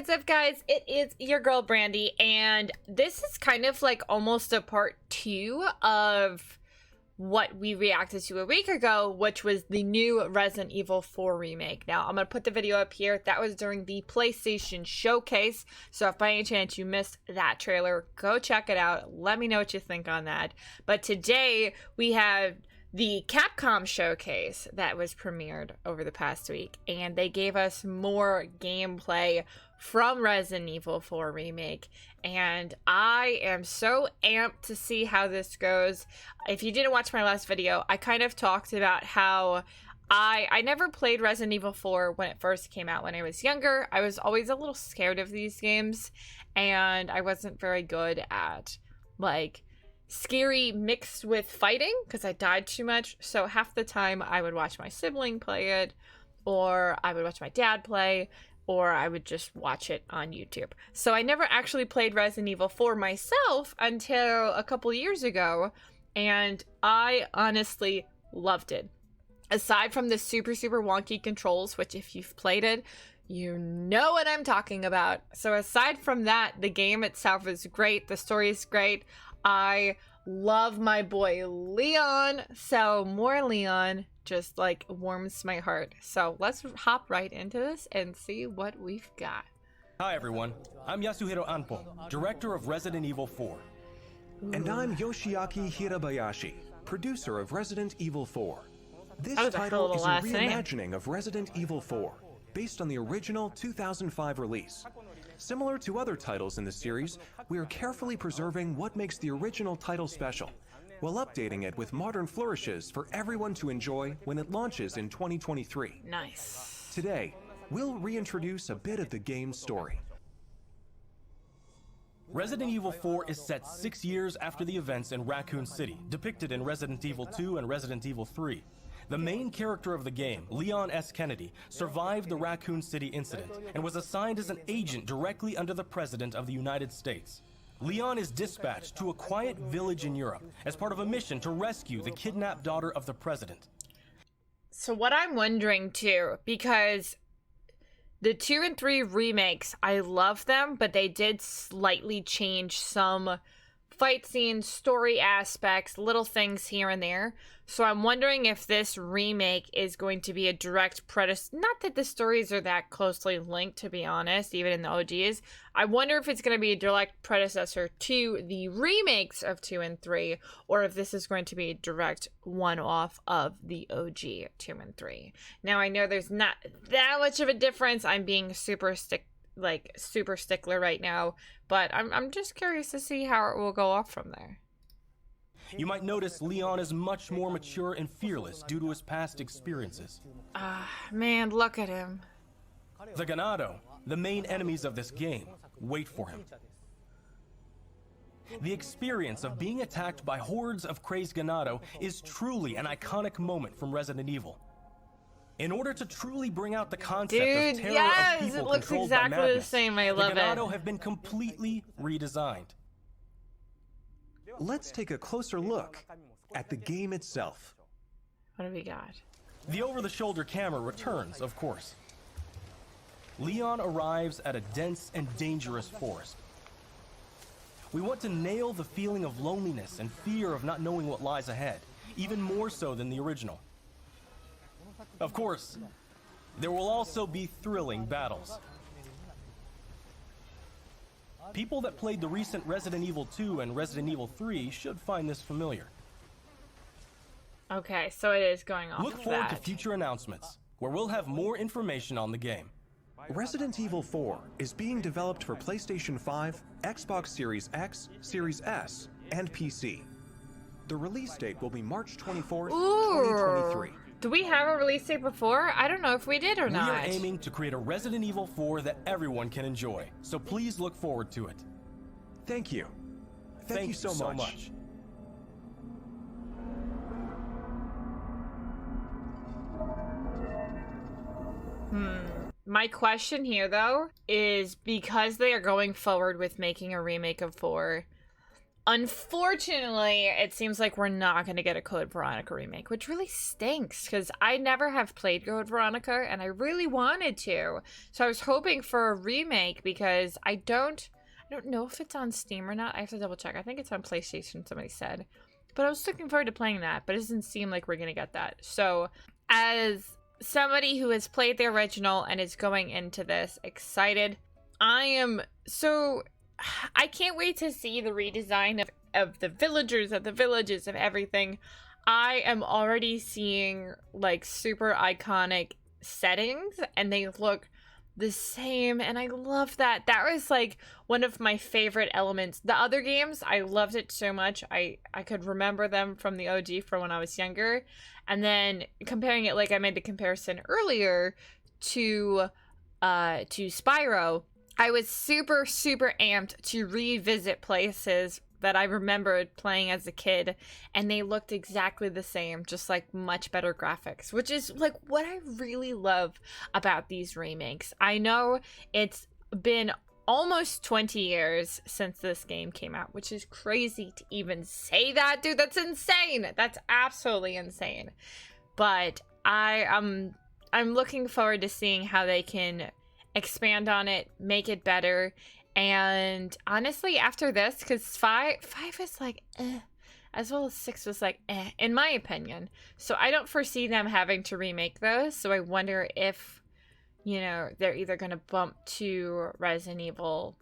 What's up, guys? It is your girl Brandy, and this is kind of like almost a part 2 of what we reacted to a week ago, which was the new Resident Evil 4 remake. Now, I'm going to put the video up here. That was during the PlayStation Showcase, so if by any chance you missed that trailer, go check it out. Let me know what you think on that. But today, we have the Capcom Showcase that was premiered over the past week, and they gave us more gameplay from Resident Evil 4 Remake, and I am so amped to see how this goes. If you didn't watch my last video, I kind of talked about how I never played Resident Evil 4 when it first came out when I was younger. I was always a little scared of these games, and I wasn't very good at, like, scary mixed with fighting because I died too much. So half the time I would watch my sibling play it, or I would watch my dad play, or I would just watch it on YouTube. So I never actually played Resident Evil 4 myself until a couple years ago, and I honestly loved it. Aside from the super wonky controls, which if you've played it, you know what I'm talking about. So aside from that, the game itself is great. The story is great. I love my boy Leon, so more Leon just like warms my heart. So let's hop right into this and see what we've got. Hi everyone, I'm Yasuhiro Anpo, director of Resident Evil 4. And I'm Yoshiaki Hirabayashi, producer of Resident Evil 4. This title is a reimagining of Resident Evil 4, based on the original 2005 release. Similar to other titles in the series, we are carefully preserving what makes the original title special, while updating it with modern flourishes for everyone to enjoy when it launches in 2023. Nice. Today, we'll reintroduce a bit of the game's story. Resident Evil 4 is set 6 years after the events in Raccoon City, depicted in Resident Evil 2 and Resident Evil 3. The main character of the game, Leon S. Kennedy, survived the Raccoon City incident and was assigned as an agent directly under the President of the United States. Leon is dispatched to a quiet village in Europe as part of a mission to rescue the kidnapped daughter of the President. So what I'm wondering too, because the 2 and 3 remakes, I love them, but they did slightly change some fight scenes, story aspects, little things here and there. So I'm wondering if this remake is going to be a direct predecessor. Not that the stories are that closely linked, to be honest, even in the OGs. I wonder if it's going to be a direct predecessor to the remakes of 2 and 3, or if this is going to be a direct one-off of the OG 2 and 3. Now, I know there's not that much of a difference. I'm being super stickler right now, but I'm just curious to see how it will go off from there. You might notice Leon is much more mature and fearless due to his past experiences. Man, look at him. The Ganado, the main enemies of this game, wait for him. The experience of being attacked by hordes of crazed Ganado is truly an iconic moment from Resident Evil. In order to truly bring out the concept of terror of people it looks controlled exactly by madness, the same. I love the Ganado have been completely redesigned. Let's take a closer look at the game itself. What do we got? The over-the-shoulder camera returns, of course. Leon arrives at a dense and dangerous forest. We want to nail the feeling of loneliness and fear of not knowing what lies ahead, even more so than the original. Of course, there will also be thrilling battles. People that played the recent Resident Evil 2 and Resident Evil 3 should find this familiar. Okay, so it is going off Look of forward that. to future announcements, where we'll have more information on the game. Resident Evil 4 is being developed for PlayStation 5, Xbox Series X, Series S, and PC. The release date will be March 24th, 2023. Do we have a release date before? I don't know if we did or not. We are aiming to create a Resident Evil 4 that everyone can enjoy, so please look forward to it. Thank you. Thank you so much. My question here, though, is because they are going forward with making a remake of 4, Unfortunately, it seems like we're not going to get a Code Veronica remake, which really stinks because I never have played Code Veronica and I really wanted to. So I was hoping for a remake because I don't know if it's on Steam or not. I have to double check. I think it's on PlayStation, somebody said. But I was looking forward to playing that, but it doesn't seem like we're going to get that. So as somebody who has played the original and is going into this excited, I can't wait to see the redesign of the villagers, of the villages, of everything. I am already seeing like super iconic settings and they look the same and I love that. That was like one of my favorite elements. The other games, I loved it so much. I could remember them from the OG from when I was younger. And then comparing it, like I made the comparison earlier to Spyro, I was super, super amped to revisit places that I remembered playing as a kid, and they looked exactly the same, just like much better graphics, which is like what I really love about these remakes. I know it's been almost 20 years since this game came out, which is crazy to even say that, dude. That's insane. That's absolutely insane. But I'm looking forward to seeing how they can expand on it, make it better. And honestly, after this, because five is like as well as 6 was like in my opinion, so I don't foresee them having to remake those. So I wonder if, you know, they're either going to bump to Resident Evil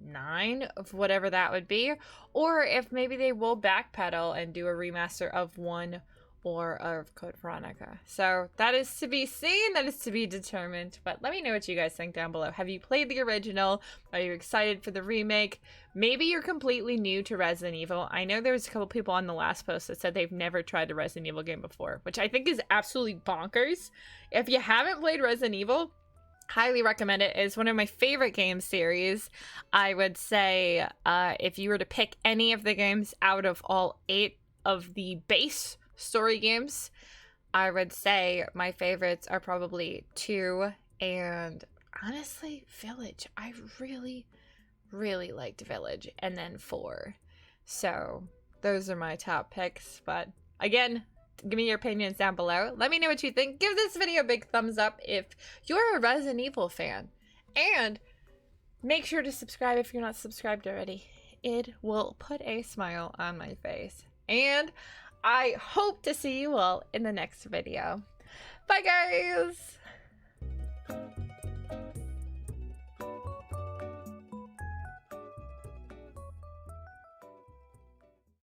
9 of whatever that would be, or if maybe they will backpedal and do a remaster of 1 or of Code Veronica. So that is to be seen, that is to be determined. But let me know what you guys think down below. Have you played the original? Are you excited for the remake? Maybe you're completely new to Resident Evil. I know there was a couple people on the last post that said they've never tried a Resident Evil game before, which I think is absolutely bonkers. If you haven't played Resident Evil, highly recommend it. It's one of my favorite game series. I would say if you were to pick any of the games out of all 8 of the base story games, I would say my favorites are probably 2 and honestly Village. I really liked Village, and then 4. So those are my top picks. But again, give me your opinions down below. Let me know what you think. Give this video a big thumbs up if you're a Resident Evil fan, and make sure to subscribe if you're not subscribed already. It will put a smile on my face. And I hope to see you all in the next video. Bye, guys!